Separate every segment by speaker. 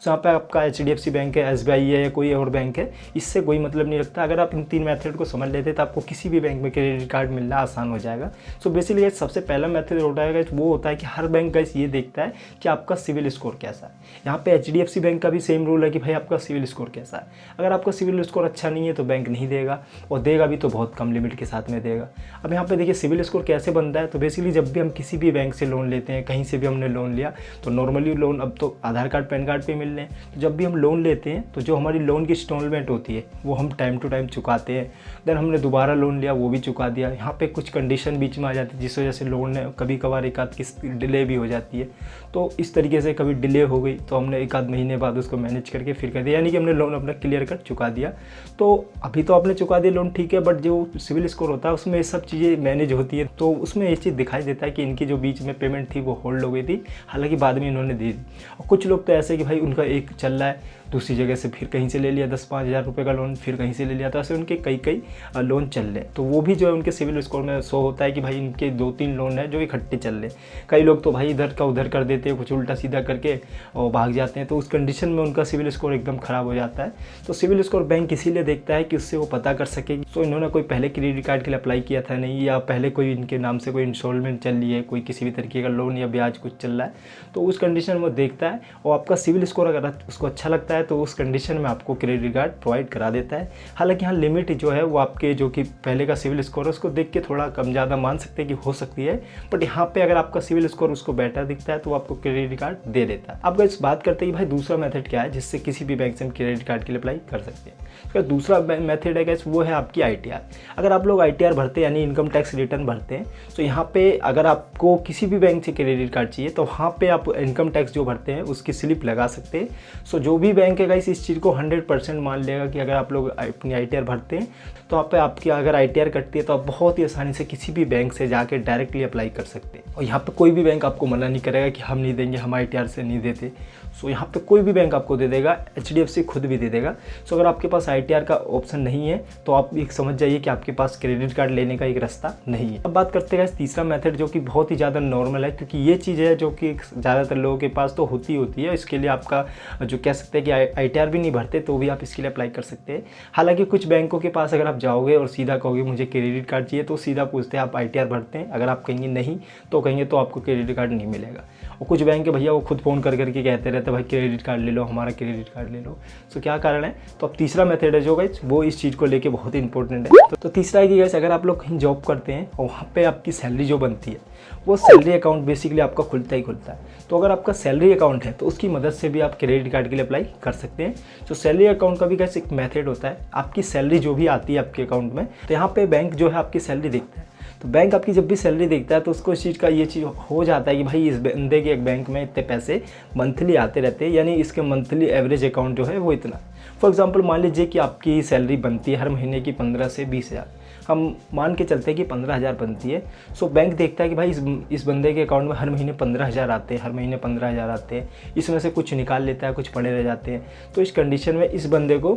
Speaker 1: जहाँ पे आपका HDFC बैंक है, SBI है या कोई और बैंक है, इससे कोई मतलब नहीं रखता। अगर आप इन 3 मेथड को समझ लेते तो आपको किसी भी बैंक में क्रेडिट कार्ड मिलना आसान हो जाएगा। सो बेसिकली गाइस सबसे पहला मेथड होता है वो होता है कि हर बैंक गाइस ये देखता है कि आपका सिविल स्कोर कैसा है। यहाँ पे HDFC बैंक का भी सेम रूल है कि भाई आपका सिविल स्कोर कैसा है। अगर आपका सिविल स्कोर अच्छा नहीं है तो बैंक नहीं देगा, और देगा भी तो बहुत कम लिमिट के साथ में देगा। अब यहाँ पे देखिए सिविल स्कोर कैसे बनता है। तो बेसिकली जब भी हम किसी भी बैंक से लोन लेते हैं, कहीं से भी हमने लोन लिया, तो नॉर्मली लोन अब तो आधार कार्ड पैन कार्ड पे मिल रहे हैं, तो जब भी हम लोन लेते हैं तो जो हमारी लोन की इंस्टॉलमेंट होती है वो हम टाइम टू टाइम चुकाते हैं। देन हमने दोबारा लोन लिया, वो भी चुका दिया। यहाँ पे कुछ कंडीशन बीच में आ जाती है जिस वजह से लोन ने कभी कभार एक आध किस्त डिले भी हो जाती है। तो इस तरीके से कभी डिले हो गई तो हमने एक आध महीने बाद उसको मैनेज करके फिर कर दिया, यानी कि हमने लोन अपना क्लियर कर चुका दिया। तो अभी तो आपने चुका दिया लोन, ठीक है, बट जो सिविल स्कोर होता है उसमें ये सब चीज़ें मैनेज होती है। तो उसमें ये चीज़ दिखाई देता है कि इनकी जो बीच में पेमेंट थी वो होल्ड हो गई थी, हालांकि बाद में इन्होंने दे दी। और कुछ लोग तो ऐसे कि भाई उनका एक चल रहा है, दूसरी जगह से फिर कहीं से ले लिया 10-5 हज़ार रुपये का लोन, फिर कहीं से ले लिया, तो ऐसे उनके कई लोन चल रहे। तो वो भी जो है उनके सिविल स्कोर में शो होता है कि भाई इनके 2-3 लोन है जो इकट्ठे चल रहे। कई लोग तो भाई इधर का उधर कर देते हैं, कुछ उल्टा सीधा करके और भाग जाते हैं, तो उस कंडीशन में उनका सिविल स्कोर एकदम ख़राब हो जाता है। तो सिविल स्कोर बैंक इसीलिए देखता है कि उससे वो पता कर सके तो इन्होंने कोई पहले क्रेडिट कार्ड के लिए अप्लाई किया था नहीं, या पहले कोई इनके नाम से कोई इंस्टॉलमेंट चल रही है, कोई किसी भी तरीके का लोन या ब्याज कुछ चल रहा है, तो उस कंडीशन में वो देखता है। और आपका सिविल स्कोर अगर उसको अच्छा लगता है तो उस कंडीशन में आपको क्रेडिट कार्ड प्रोवाइड करा देता है। हालांकि यहाँ लिमिट जो है वो आपके जो कि पहले का सिविल स्कोर है उसको देख के थोड़ा कम ज़्यादा मान सकते हैं कि हो सकती है, बट यहाँ पे अगर आपका सिविल स्कोर उसको बेटर दिखता है तो वो आपको क्रेडिट कार्ड दे देता है। अब इस बात करते हैं कि भाई दूसरा मेथड क्या है जिससे किसी भी बैंक से हम क्रेडिट कार्ड के लिए अप्लाई कर सकते हैं। तो दूसरा मेथड है गाइस, वो है आपकी ITR। अगर आप लोग ITR भरते हैं यानी इनकम टैक्स रिटर्न भरते हैं, तो यहाँ पे अगर आपको किसी भी बैंक से क्रेडिट कार्ड चाहिए तो वहाँ पे आप इनकम टैक्स जो भरते हैं उसकी स्लिप लगा सकते हैं। सो जो भी बैंक है गाइस इस चीज़ को 100% मान लेगा कि अगर आप लोग अपनी ITR भरते हैं तो आप पे आपकी अगर ITR कटती है तो आप बहुत ही आसानी से किसी भी बैंक से जाके डायरेक्टली अप्लाई कर सकते हैं। और यहाँ पे कोई भी बैंक आपको मना नहीं करेगा कि हम नहीं देंगे, हम ITR से नहीं देते। सो यहाँ पे कोई भी बैंक आपको दे देगा, HDFC खुद भी दे देगा। सो अगर आपके पास ITR का ऑप्शन नहीं है तो आप एक समझ जाइए कि आपके पास क्रेडिट कार्ड लेने का एक रास्ता नहीं है। अब बात करते हैं तीसरा मेथड जो कि बहुत ही ज़्यादा नॉर्मल है, क्योंकि ये चीज़ है जो कि ज़्यादातर लोगों के पास तो होती है। इसके लिए आपका जो कह सकते हैं कि ITR भी नहीं भरते तो भी आप इसके लिए अप्लाई कर सकते हैं। हालांकि कुछ बैंकों के पास अगर आप जाओगे और सीधा कहोगे मुझे क्रेडिट कार्ड चाहिए तो सीधा पूछते हैं आप ITR भरते हैं, अगर आप कहेंगे नहीं तो कहेंगे तो आपको क्रेडिट कार्ड नहीं मिलेगा। और कुछ बैंक के भैया वो खुद फ़ोन करके कहते रहते भाई क्रेडिट कार्ड ले लो, हमारा क्रेडिट कार्ड ले लो। सो क्या कारण है? तो अब तीसरा मेथड है जो गाइस वो इस चीज़ को लेके बहुत ही इंपॉर्टेंट है। तो तीसरा है कि गाइस अगर आप लोग कहीं जॉब करते हैं और वहाँ पे आपकी सैलरी जो बनती है वो सैलरी अकाउंट बेसिकली आपका खुलता ही खुलता है। तो अगर आपका सैलरी अकाउंट है तो उसकी मदद से भी आप क्रेडिट कार्ड के लिए अप्लाई कर सकते हैं। तो सैलरी अकाउंट का भी गाइस एक मेथड होता है, आपकी सैलरी जो भी आती है आपके अकाउंट में, तो यहाँ पे बैंक जो है आपकी सैलरी देखता है। तो बैंक आपकी जब भी सैलरी देखता है तो उसको इस चीज़ का ये चीज़ हो जाता है कि भाई इस बंदे के एक बैंक में इतने पैसे मंथली आते रहते हैं, यानी इसके मंथली एवरेज अकाउंट जो है वो इतना। फॉर एग्जांपल मान लीजिए कि आपकी सैलरी बनती है हर महीने की 15 से 20 हज़ार, हम मान के चलते हैं कि 15,000 बनती है। सो बैंक देखता है कि भाई इस बंदे के अकाउंट में हर महीने 15,000 आते हैं, हर महीने 15,000 आते हैं, इसमें से कुछ निकाल लेता है, कुछ पड़े रह जाते हैं। तो इस कंडीशन में इस बंदे को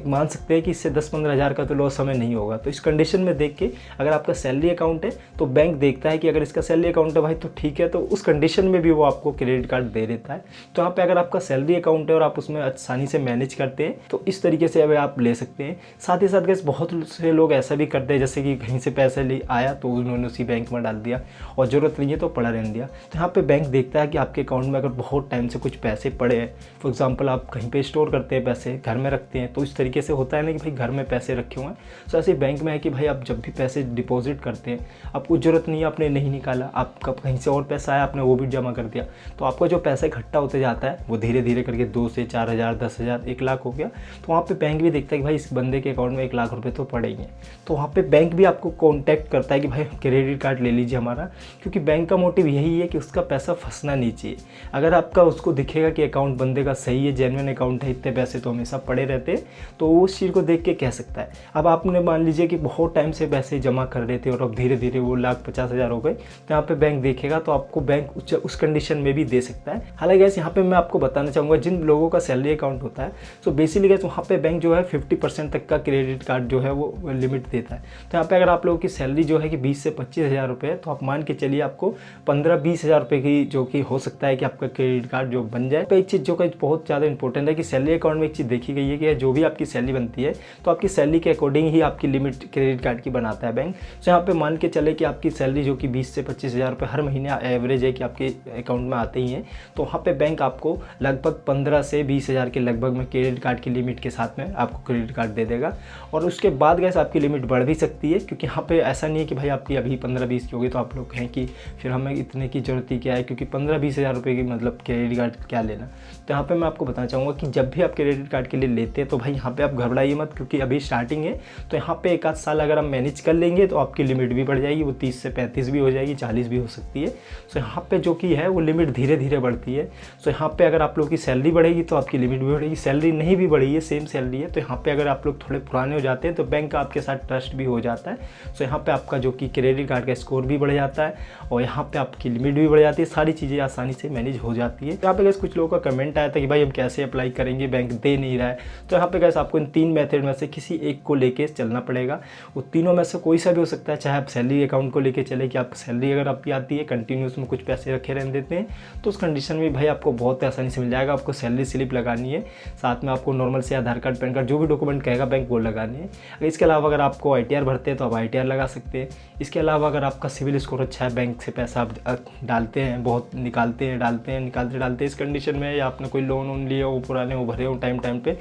Speaker 1: मान सकते हैं कि इससे 10-15 हज़ार का तो लॉस हमें नहीं होगा। तो इस कंडीशन में देख के अगर आपका सैलरी अकाउंट है तो बैंक देखता है कि अगर इसका सैलरी अकाउंट है भाई तो ठीक है, तो उस कंडीशन में भी वो आपको क्रेडिट कार्ड दे देता है। तो यहाँ पे अगर आपका सैलरी अकाउंट है और आप उसमें आसानी से मैनेज करते हैं तो इस तरीके से अब आप ले सकते हैं। साथ ही साथ गैस बहुत से लोग ऐसा भी करते हैं जैसे कि कहीं से पैसे ले आया तो उन्होंने उसी बैंक में डाल दिया और ज़रूरत नहीं है तो पड़ा रहने दिया। तो यहाँ पे बैंक देखता है कि आपके अकाउंट में अगर बहुत टाइम से कुछ पैसे पड़े हैं, फॉर एग्जांपल आप कहीं पे स्टोर करते हैं पैसे, घर में रखते हैं, तो इस तरीके से होता है ना कि भाई घर में पैसे रखे हुए हैं। तो ऐसे बैंक में है कि भाई आप जब भी पैसे डिपॉजिट करते हैं आपको ज़रूरत नहीं है, आपने नहीं निकाला, आपका कहीं से और पैसा आया आपने वो भी जमा कर दिया, तो आपका जो पैसा इकट्ठा होते जाता है वो धीरे धीरे करके 2 से 4 हज़ार, 10 हज़ार, 1 लाख हो गया। तो वहाँ पर बैंक भी देखता है कि भाई इस बंदे के अकाउंट में 1 लाख रुपये तो पड़े ही हैं। तो वहाँ पर बैंक भी आपको कॉन्टैक्ट करता है कि भाई क्रेडिट कार्ड ले लीजिए हमारा, क्योंकि बैंक का मोटिव यही है कि उसका पैसा फंसना नहीं चाहिए। अगर आपका उसको दिखेगा कि अकाउंट बंदे का सही है, जेन्युइन अकाउंट है, इतने पैसे तो हमेशा पड़े रहते हैं, तो वो उस चीज़ को देख के कह सकता है। अब आपने मान लीजिए कि बहुत टाइम से पैसे जमा कर रहे थे और अब धीरे धीरे वो 1,50,000 हो गए, तो यहाँ पे बैंक देखेगा तो आपको बैंक उस कंडीशन में भी दे सकता है। हालांकि गैस यहाँ पे मैं आपको बताना चाहूँगा जिन लोगों का सैलरी अकाउंट होता है, सो बेसिकली गैस वहाँ पे बैंक जो है 50% तक का क्रेडिट कार्ड जो है वो लिमिट देता है। तो यहाँ पे अगर आप लोगों की सैलरी जो है कि 20 से 25 हज़ार रुपये है, तो आप मान के चलिए आपको 15-20 हज़ार रुपये की जो कि हो सकता है कि आपका क्रेडिट कार्ड जो बन जाए। तो एक चीज़ जो कि बहुत ज़्यादा इंपॉर्टेंट है कि सैलरी अकाउंट में एक चीज़ देखी गई है कि जो भी आपकी सैलरी बनती है तो आपकी सैलरी के अकॉर्डिंग ही आपकी लिमिट क्रेडिट कार्ड की बनाता है बैंक। तो यहाँ पे मान के चले कि आपकी सैलरी जो कि 20 से 25 हज़ार रुपये हर महीने एवरेज है कि आपके अकाउंट में आते ही हैं, तो वहाँ पे बैंक आपको लगभग 15 से 20 हज़ार के लगभग में क्रेडिट कार्ड की लिमिट के साथ में आपको क्रेडिट कार्ड दे देगा। और उसके बाद गैस आपकी लिमिट बढ़ भी सकती है, क्योंकि यहाँ पे ऐसा नहीं है कि भाई आपकी अभी 15-20 की होगी तो आप लोग कहें कि फिर हमें इतने की ज़रूरत ही क्या है, क्योंकि 15-20 हज़ार रुपये की मतलब क्रेडिट कार्ड क्या लेना। तो यहाँ पे मैं आपको बताना चाहूँगा कि जब भी आप क्रेडिट कार्ड के लिए लेते हैं तो भाई यहाँ पे आप घबराइए मत, क्योंकि अभी स्टार्टिंग है। तो यहाँ पे 1 आध साल अगर आप मैनेज कर लेंगे तो आपकी लिमिट भी बढ़ जाएगी, वो 30 से 35 भी हो जाएगी, 40 भी हो सकती है। सो यहाँ पे जो कि है वो लिमिट धीरे धीरे बढ़ती है। सो यहाँ पे अगर आप लोग की सैलरी बढ़ेगी तो आपकी लिमिट भी बढ़ेगी, सैलरी नहीं भी बढ़ी है, सेम सैलरी है, तो यहाँ पे अगर आप लोग थोड़े पुराने हो जाते हैं तो बैंक का आपके साथ ट्रस्ट भी हो जाता है। सो यहाँ पे आपका जो कि क्रेडिट कार्ड का स्कोर भी बढ़ जाता है और यहाँ पे आपकी लिमिट भी बढ़ जाती है, सारी चीज़ें आसानी से मैनेज हो जाती है। यहाँ पे गैस कुछ लोगों का कमेंट आया था कि भाई हम कैसे अप्लाई करेंगे, बैंक दे नहीं रहा है। तो यहाँ पे गैस आपको इन 3 मेथड में से किसी एक को लेके चलना पड़ेगा। वो तीनों में से कोई सा भी हो सकता है, चाहे आप सैलरी अकाउंट को लेके चले कि आप सैलरी अगर आपकी आती है कंटिन्यूस में कुछ पैसे रखे रहने देते हैं, तो उस कंडीशन में भाई आपको बहुत आसानी से मिल जाएगा। आपको सैलरी स्लिप लगानी है, साथ में आपको नॉर्मल से आधार कार्ड, पैन कार्ड, जो भी डॉक्यूमेंट कहेगा बैंक वो लगानी है। इसके अलावा अगर आपको ITR भरते हैं तो आप ITR लगा सकते हैं। इसके अलावा अगर आपका सिविल स्कोर अच्छा है, बैंक से पैसा आप डालते हैं, बहुत निकालते हैं, निकालते इस कंडीशन में, या आपने कोई लोन वोन लिया वो पुराने वो भरे हो टाइम पे,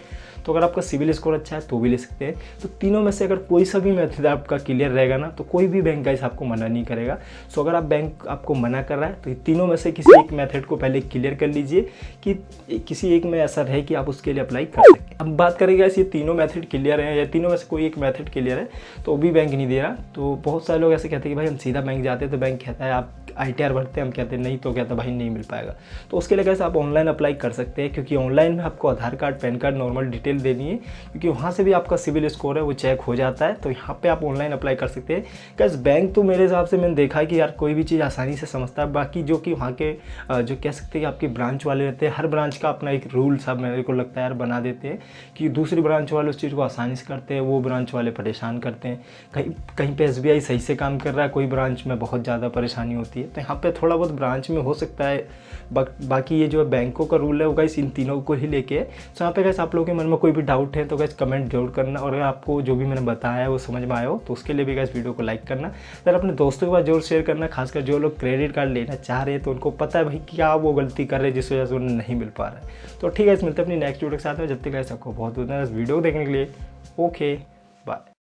Speaker 1: तो अगर आपका सिविल स्कोर अच्छा है तो भी ले सकते हैं। तो तीनों में से अगर कोई सा भी मेथड आपका क्लियर रहेगा ना, तो कोई भी बैंक गाइस आपको मना नहीं करेगा। सो अगर आप बैंक आपको मना कर रहा है तो ये तीनों में से किसी एक मेथड को पहले क्लियर कर लीजिए कि किसी एक में ऐसा रहे कि आप उसके लिए अप्लाई कर सकें। अब बात करेंगे ये तीनों मेथड क्लियर है या तीनों में से कोई एक मेथड क्लियर है तो भी बैंक नहीं दे रहा। तो बहुत सारे लोग ऐसे कहते हैं कि भाई हम सीधा बैंक जाते हैं तो बैंक कहता है आप ITR भरते हैं, हम कहते हैं नहीं, तो कहता है भाई नहीं मिल पाएगा। तो उसके लिए कैसे आप ऑनलाइन अप्लाई कर सकते हैं, क्योंकि ऑनलाइन में आपको Aadhaar card, PAN card, normal detail देनी है, क्योंकि वहाँ से भी आपका सिविल स्कोर है वो चेक हो जाता है। तो यहाँ पे आप ऑनलाइन अप्लाई कर सकते हैं। कैसे बैंक तो मेरे हिसाब से मैंने देखा है कि यार कोई भी चीज़ आसानी से समझता है। बाकी जो कि वहाँ के जो कह सकते हैं कि आपके ब्रांच वाले रहते हैं, हर ब्रांच का अपना एक रूल सब मेरे को लगता है यार बना देते हैं कि दूसरी ब्रांच वाले उस चीज़ को आसानी से करते हैं, वो ब्रांच वाले परेशान करते हैं। कहीं पे SBI सही से काम कर रहा है, कोई ब्रांच में बहुत ज़्यादा परेशानी होती है। तो यहाँ पे थोड़ा बहुत ब्रांच में हो सकता है, बाकी ये जो बैंकों का रूल है वो गाइस इन तीनों को ही लेके है। तो यहाँ पे गाइस आप लोगों के मन में कोई भी डाउट है तो गाइस कमेंट जरूर करना, और अगर आपको जो भी मैंने बताया है वो समझ में आया हो तो उसके लिए भी गाइस वीडियो को लाइक करना, फिर अपने दोस्तों के पास जरूर शेयर करना। खासकर जो लोग क्रेडिट कार्ड लेना चाह रहे हैं तो उनको पता है भाई क्या वो गलती कर रहे हैं जिस वजह से उन्हें नहीं मिल पा रहा है। तो ठीक है, मिलते हैं अपनी नेक्स्ट वीडियो के साथ में। जब तक गाइस आपको बहुत बहुत वीडियो देखने के लिए ओके बाय।